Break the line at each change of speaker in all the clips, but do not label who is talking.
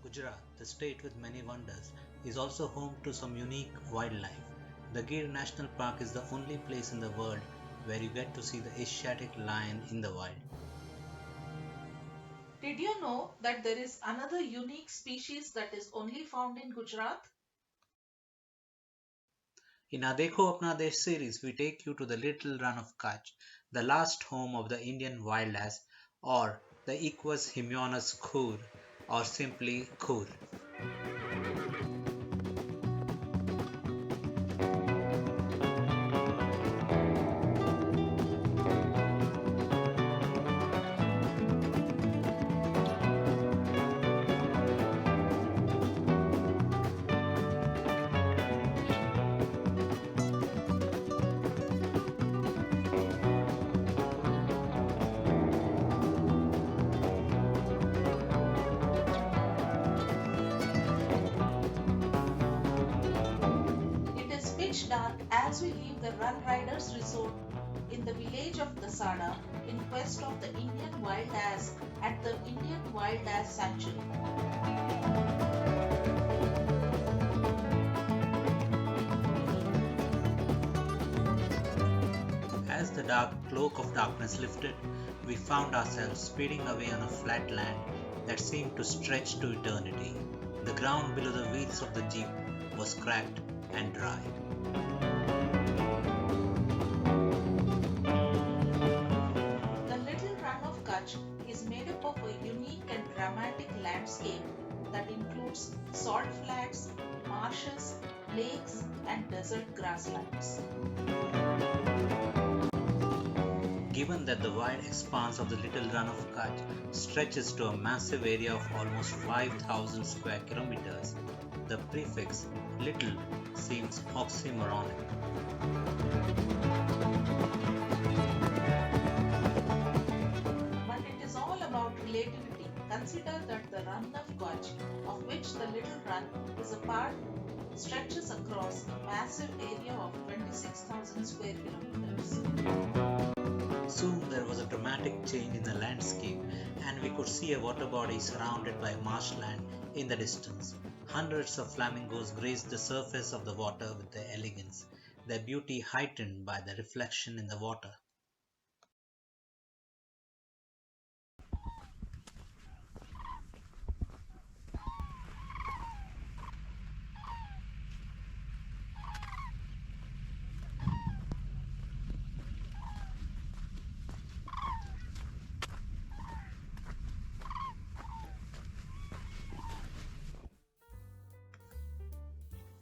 Gujarat, the state with many wonders, is also home to some unique wildlife. The Gir National Park is the only place in the world where you get to see the Asiatic lion in the wild.
Did you know that there is another unique species that is only found in Gujarat?
In our Dekho Apna Desh series, we take you to the Little Rann of Kutch, the last home of the Indian wild ass, or the Equus hemionus khur, or simply khur.
It is pitch dark as we leave the Run Riders Resort in the village of Dasada in quest of the Indian wild ass at the Indian Wild Ass Sanctuary.
As the dark cloak of darkness lifted, we found ourselves speeding away on a flat land that seemed to stretch to eternity. The ground below the wheels of the jeep was cracked and dry.
The Little Run of Kutch is made up of a unique and dramatic landscape that includes salt flats, marshes, lakes, and desert grasslands.
Given that the wide expanse of the Little Run of Kutch stretches to a massive area of almost 5,000 square kilometers, the prefix little seems oxymoronic.
But it is all about relativity. Consider that the Run of Kutch, of which the Little Run is a part, stretches across a massive area of 26,000 square kilometers.
Soon there was a dramatic change in the landscape, and we could see a water body surrounded by marshland in the distance. Hundreds of flamingos grazed the surface of the water with their elegance, their beauty heightened by the reflection in the water.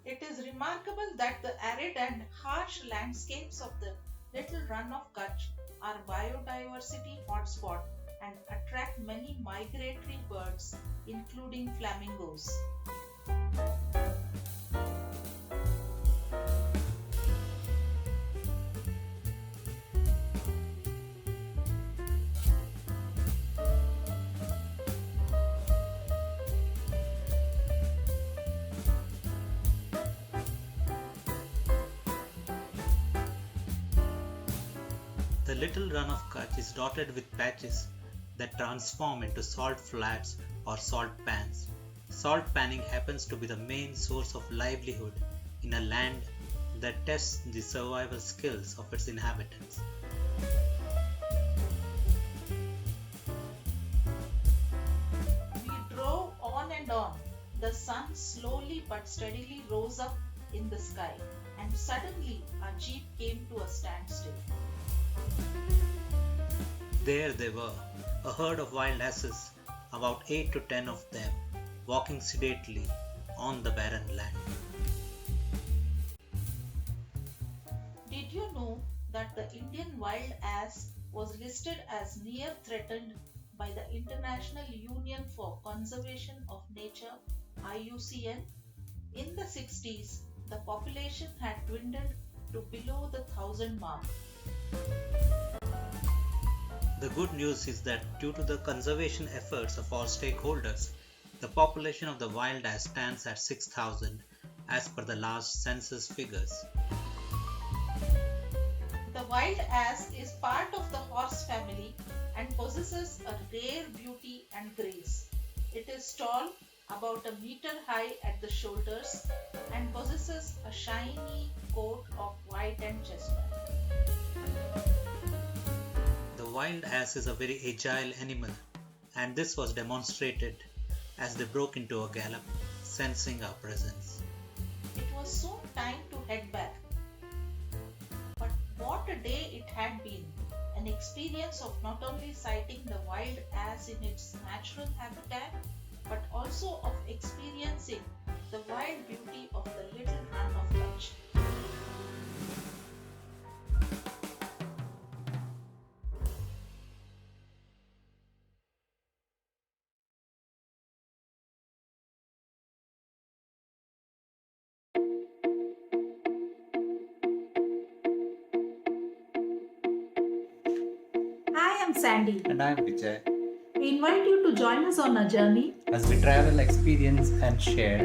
It is remarkable that the arid and harsh landscapes of the Little Run of Kutch are biodiversity hotspot and attract many migratory birds including flamingos.
The Little Run of Kutch is dotted with patches that transform into salt flats or salt pans. Salt panning happens to be the main source of livelihood in a land that tests the survival skills of its inhabitants.
We drove on and on. The sun slowly but steadily rose up in the sky, and suddenly our jeep came to a standstill.
There they were, a herd of wild asses, about 8 to 10 of them, walking sedately on the barren land.
Did you know that the Indian wild ass was listed as near threatened by the International Union for Conservation of Nature IUCN? In the 60s, the population had dwindled to below the 1,000 mark.
The good news is that due to the conservation efforts of all stakeholders, the population of the wild ass stands at 6,000 as per the last census figures.
The wild ass is part of the horse family and possesses a rare beauty and grace. It is tall, about a meter high at the shoulders, and possesses a shiny coat of white and chestnut.
The wild ass is a very agile animal, and this was demonstrated as they broke into a gallop, sensing our presence.
It was soon time to head back. But what a day it had been! An experience of not only sighting the wild ass in its natural habitat, but also of experiencing the wild beauty of the Little Rann of Kutch. Hi, I'm Sandy.
And I'm Vijay.
We invite you to join us on our journey
As we travel, experience, and share,